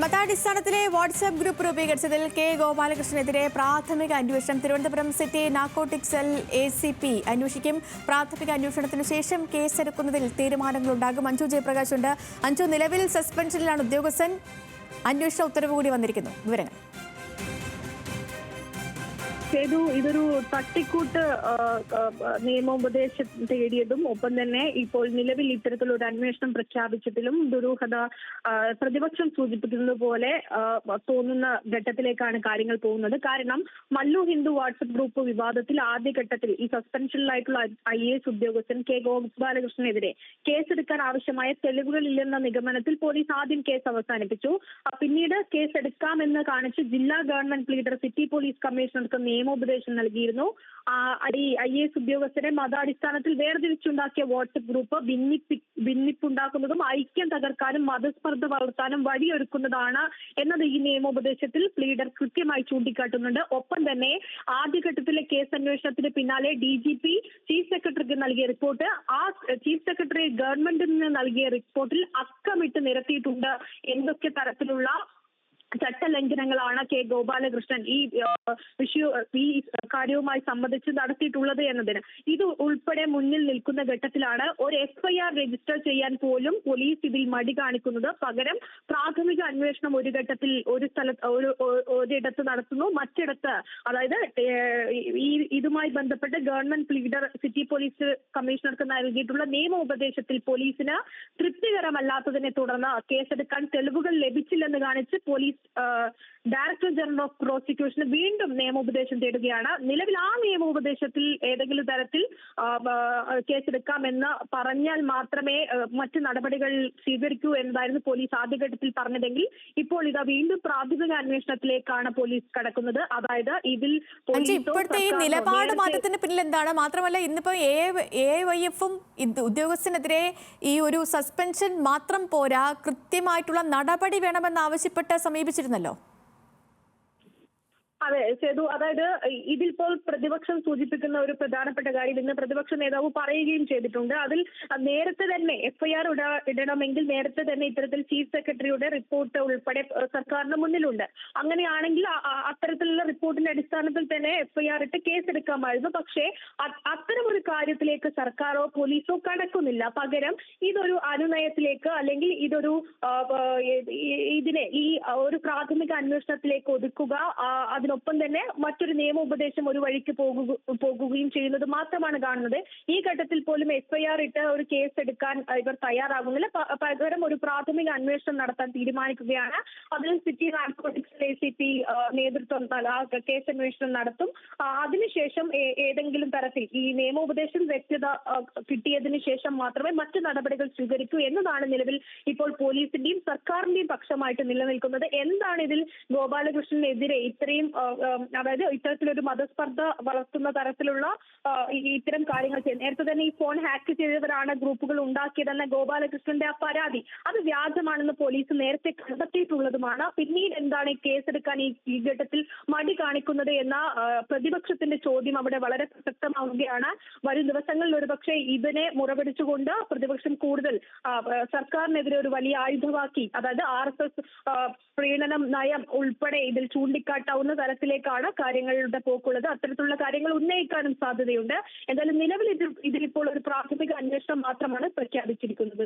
മതാടിസ്ഥാനത്തിലെ WhatsApp group രൂപീകരിച്ചതിൽ K ഗോപാലകൃഷ്ണനെതിരെ പ്രാഥമിക അന്വേഷണം Thiruvananthapuram city narcotic cell ACP അന്വേഷിക്കും. പ്രാഥമിക അന്വേഷണത്തിന് ശേഷം കേസെടുക്കുന്നതിൽ തീരുമാനങ്ങളുണ്ടാകും. അഞ്ജു ജയപ്രകാശ് ഉണ്ട്. അഞ്ജു, നിലവിൽ സസ്പെൻഷനിലാണ് ഉദ്യോഗസ്ഥൻ. അന്വേഷണ ഉത്തരവ് കൂടി വന്നിരിക്കുന്നു. വിവരങ്ങൾ. ഇതൊരു തട്ടിക്കൂട്ട് നിയമോപദേശം തേടിയതും ഒപ്പം തന്നെ ഇപ്പോൾ നിലവിൽ ഇത്തരത്തിലൊരു അന്വേഷണം പ്രഖ്യാപിച്ചതിലും ദുരൂഹത പ്രതിപക്ഷം സൂചിപ്പിക്കുന്നത് പോലെ തോന്നുന്ന ഘട്ടത്തിലേക്കാണ് കാര്യങ്ങൾ പോകുന്നത്. കാരണം മല്ലു ഹിന്ദു വാട്സ്ആപ്പ് ഗ്രൂപ്പ് വിവാദത്തിൽ ആദ്യഘട്ടത്തിൽ ഈ സസ്പെൻഷനിലായിട്ടുള്ള IAS ഉദ്യോഗസ്ഥൻ കെ ഗോപാലകൃഷ്ണനെതിരെ കേസെടുക്കാൻ ആവശ്യമായ തെളിവുകളില്ലെന്ന നിഗമനത്തിൽ പോലീസ് ആദ്യം കേസ് അവസാനിപ്പിച്ചു. പിന്നീട് കേസ് എടുക്കാമെന്ന് കാണിച്ച് ജില്ലാ ഗവൺമെന്റ് ലീഡർ സിറ്റി പോലീസ് കമ്മീഷണർക്ക് നിയമോപദേശം നൽകിയിരുന്നു. IAS ഉദ്യോഗസ്ഥരെ മതാടിസ്ഥാനത്തിൽ വേർതിരിച്ചുണ്ടാക്കിയ വാട്സ്ആപ്പ് ഗ്രൂപ്പ് ഭിന്നിപ്പുണ്ടാക്കുന്നതും ഐക്യം തകർക്കാനും മതസ്പർദ്ധ വളർത്താനും വഴിയൊരുക്കുന്നതാണ് എന്നത് ഈ നിയമോപദേശത്തിൽ ലീഡർ കൃത്യമായി ചൂണ്ടിക്കാട്ടുന്നുണ്ട്. ഒപ്പം തന്നെ ആദ്യഘട്ടത്തിലെ കേസ് അന്വേഷണത്തിന് പിന്നാലെ DGP ചീഫ് സെക്രട്ടറിക്ക് നൽകിയ റിപ്പോർട്ട്, ആ ചീഫ് സെക്രട്ടറി ഗവൺമെന്റിൽ നിന്ന് നൽകിയ റിപ്പോർട്ടിൽ അക്കമിട്ട് നിരത്തിയിട്ടുണ്ട് എന്തൊക്കെ തരത്തിലുള്ള ചട്ടലംഘനങ്ങളാണ് കെ ഗോപാലകൃഷ്ണൻ ഈ കാര്യവുമായി സംബന്ധിച്ച് നടത്തിയിട്ടുള്ളത് എന്നതിന് ഇത് ഉൾപ്പെടെ മുന്നിൽ നിൽക്കുന്ന ഘട്ടത്തിലാണ് ഒരു FIR രജിസ്റ്റർ ചെയ്യാൻ പോലും പോലീസ് ഇതിൽ മടി കാണിക്കുന്നത്. പകരം പ്രാഥമിക അന്വേഷണം ഒരു ഘട്ടത്തിൽ ഒരിടത്ത് നടത്തുന്നു, മറ്റിടത്ത് അതായത് ഇതുമായി ബന്ധപ്പെട്ട് ഗവൺമെന്റ് ലീഡർ സിറ്റി പോലീസ് കമ്മീഷണർക്ക് നൽകിയിട്ടുള്ള നിയമോപദേശത്തിൽ പോലീസിന് തൃപ്തികരമല്ലാത്തതിനെ തുടർന്ന് കേസെടുക്കാൻ തെളിവുകൾ ലഭിച്ചില്ലെന്ന് കാണിച്ച് പോലീസ് ഡയറക്ടർ ജനറൽ ഓഫ് പ്രോസിക്യൂഷന് വീണ്ടും നിയമോപദേശം തേടുകയാണ്. നിലവിൽ ആ നിയമോപദേശത്തിൽ ഏതെങ്കിലും തരത്തിൽ കേസെടുക്കാമെന്ന് പറഞ്ഞാൽ മാത്രമേ മറ്റു നടപടികൾ സ്വീകരിക്കൂ എന്നതായിരുന്നു പോലീസ് ആദ്യഘട്ടത്തിൽ പറഞ്ഞതെങ്കിൽ ഇപ്പോൾ ഇതാ വീണ്ടും പ്രാഥമിക അന്വേഷണത്തിലേക്കാണ് പോലീസ് കടക്കുന്നത്. അതായത് ഇതിൽ ഇപ്പോഴത്തെ ഈ നിലപാട് മാറ്റത്തിന് പിന്നിൽ എന്താണ്? മാത്രമല്ല ഇന്നിപ്പോ AYFും ഉദ്യോഗസ്ഥനെതിരെ ഈ ഒരു സസ്പെൻഷൻ മാത്രം പോരാ, കൃത്യമായിട്ടുള്ള നടപടി വേണമെന്ന് ആവശ്യപ്പെട്ട് സമീപിച്ചിരുന്നല്ലോ. അതെ സേതു, അതായത് ഇതിലിപ്പോൾ പ്രതിപക്ഷം സൂചിപ്പിക്കുന്ന ഒരു പ്രധാനപ്പെട്ട കാര്യം ഇന്ന് പ്രതിപക്ഷ നേതാവ് പറയുകയും ചെയ്തിട്ടുണ്ട്. അതിൽ നേരത്തെ തന്നെ FIR ഇടണമെങ്കിൽ നേരത്തെ തന്നെ ഇത്തരത്തിൽ ചീഫ് സെക്രട്ടറിയുടെ റിപ്പോർട്ട് ഉൾപ്പെടെ സർക്കാരിന് മുന്നിലുണ്ട്. അങ്ങനെയാണെങ്കിൽ അത്തരത്തിലുള്ള റിപ്പോർട്ടിന്റെ അടിസ്ഥാനത്തിൽ തന്നെ FIR ഇട്ട് കേസെടുക്കാമായിരുന്നു. പക്ഷേ അത്തരമൊരു കാര്യത്തിലേക്ക് സർക്കാരോ പോലീസോ കടക്കുന്നില്ല. പകരം ഇതൊരു അനുനയത്തിലേക്ക് അല്ലെങ്കിൽ ഇതിനെ ഈ ഒരു പ്രാഥമിക അന്വേഷണത്തിലേക്ക് ഒതുക്കുക, അതിനൊപ്പം തന്നെ മറ്റൊരു നിയമോപദേശം ഒരു വഴിക്ക് പോകുകയും ചെയ്യുന്നത് മാത്രമാണ് കാണുന്നത്. ഈ ഘട്ടത്തിൽ പോലും FIR ഇട്ട് ഒരു കേസ് എടുക്കാൻ ഇവർ തയ്യാറാകുന്നില്ല. പകരം ഒരു പ്രാഥമിക അന്വേഷണം നടത്താൻ തീരുമാനിക്കുകയാണ്. അതിൽ സിറ്റി നാർക്കോട്ടിക്സ് ACP നേതൃത്വം കേസ് അന്വേഷണം നടത്തും. അതിനുശേഷം ഏതെങ്കിലും തരത്തിൽ ഈ നിയമോപദേശം വ്യക്തത കിട്ടിയതിനു ശേഷം മാത്രമേ മറ്റു നടപടികൾ സ്വീകരിക്കൂ എന്നതാണ് നിലവിൽ ഇപ്പോൾ പോലീസിന്റെയും സർക്കാരിന്റെയും പക്ഷമായിട്ട് നിലനിൽക്കുന്നത്. എന്താണ് ഇതിൽ ഗോപാലകൃഷ്ണനെതിരെ ഇത്രയും അതായത് ഇത്തരത്തിലൊരു മതസ്പർദ്ധ വളർത്തുന്ന തരത്തിലുള്ള ഇത്തരം കാര്യങ്ങൾ ചെയ്യുന്നത്? നേരത്തെ തന്നെ ഈ ഫോൺ ഹാക്ക് ചെയ്തവരാണ് ഗ്രൂപ്പുകൾ ഉണ്ടാക്കിയതെന്ന ഗോപാലകൃഷ്ണന്റെ ആ പരാതി അത് വ്യാജമാണെന്ന് പോലീസ് നേരത്തെ കണ്ടെത്തിയിട്ടുള്ളതുമാണ്. പിന്നീട് എന്താണ് ഈ കേസെടുക്കാൻ ഈ ഘട്ടത്തിൽ മടി കാണിക്കുന്നത് എന്ന പ്രതിപക്ഷത്തിന്റെ ചോദ്യം അവിടെ വളരെ പ്രസക്തമാവുകയാണ്. വരും ദിവസങ്ങളിൽ ഒരുപക്ഷെ ഇതിനെ മുറപിടിച്ചുകൊണ്ട് പ്രതിപക്ഷം കൂടുതൽ സർക്കാരിനെതിരെ ഒരു വലിയ ആയുധമാക്കി, അതായത് RSS പ്രീണനം നയം ഉൾപ്പെടെ ഇതിൽ ചൂണ്ടിക്കാട്ടാവുന്ന തരത്തിലേക്കാണ് കാര്യങ്ങളുടെ പോക്കുള്ളത്. അത്തരത്തിലുള്ള കാര്യങ്ങൾ ഉന്നയിക്കാനും സാധ്യതയുണ്ട്. എന്തായാലും നിലവിൽ ഇതിലിപ്പോൾ ഒരു പ്രാഥമിക അന്വേഷണം മാത്രമാണ് പ്രഖ്യാപിച്ചിരിക്കുന്നത്.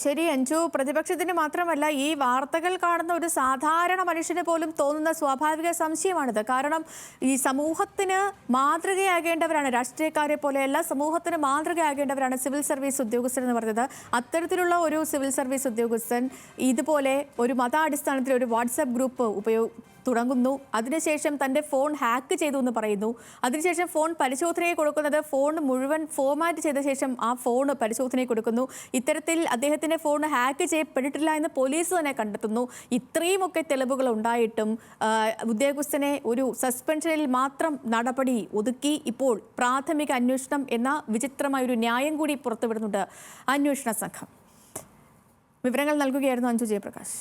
ശരി അഞ്ജു, പ്രതിപക്ഷത്തിന് മാത്രമല്ല ഈ വാർത്തകൾ കാണുന്ന ഒരു സാധാരണ മനുഷ്യന് പോലും തോന്നുന്ന സ്വാഭാവിക സംശയമാണിത്. കാരണം ഈ സമൂഹത്തിന് മാതൃകയാകേണ്ടവരാണ്, രാഷ്ട്രീയക്കാരെ പോലെയല്ല സമൂഹത്തിന് മാതൃകയാകേണ്ടവരാണ് സിവിൽ സർവീസ് ഉദ്യോഗസ്ഥർ എന്ന് പറഞ്ഞത്. അത്തരത്തിലുള്ള ഒരു സിവിൽ സർവീസ് ഉദ്യോഗസ്ഥൻ ഇതുപോലെ ഒരു മതാടിസ്ഥാനത്തിൽ ഒരു വാട്സാപ്പ് ഗ്രൂപ്പ് തുടങ്ങുന്നു. അതിനുശേഷം തൻ്റെ ഫോൺ ഹാക്ക് ചെയ്തു എന്ന് പറയുന്നു. അതിനുശേഷം ഫോൺ പരിശോധനയെ കൊടുക്കുന്നത് ഫോൺ മുഴുവൻ ഫോർമാറ്റ് ചെയ്ത ശേഷം ആ ഫോൺ പരിശോധനയെ കൊടുക്കുന്നു. ഇത്തരത്തിൽ അദ്ദേഹത്തിൻ്റെ ഫോൺ ഹാക്ക് ചെയ്യപ്പെട്ടിട്ടില്ല എന്ന് പോലീസ് തന്നെ കണ്ടെത്തുന്നു. ഇത്രയുമൊക്കെ തെളിവുകൾ ഉണ്ടായിട്ടും ഉദ്യോഗസ്ഥനെ ഒരു സസ്പെൻഷനിൽ മാത്രം നടപടി ഒതുക്കി ഇപ്പോൾ പ്രാഥമിക അന്വേഷണം എന്ന വിചിത്രമായ ഒരു ന്യായം കൂടി പുറത്തുവിടുന്നുണ്ട് അന്വേഷണ സംഘം. വിവരങ്ങൾ നൽകുകയായിരുന്നു അഞ്ജു ജയപ്രകാശ്.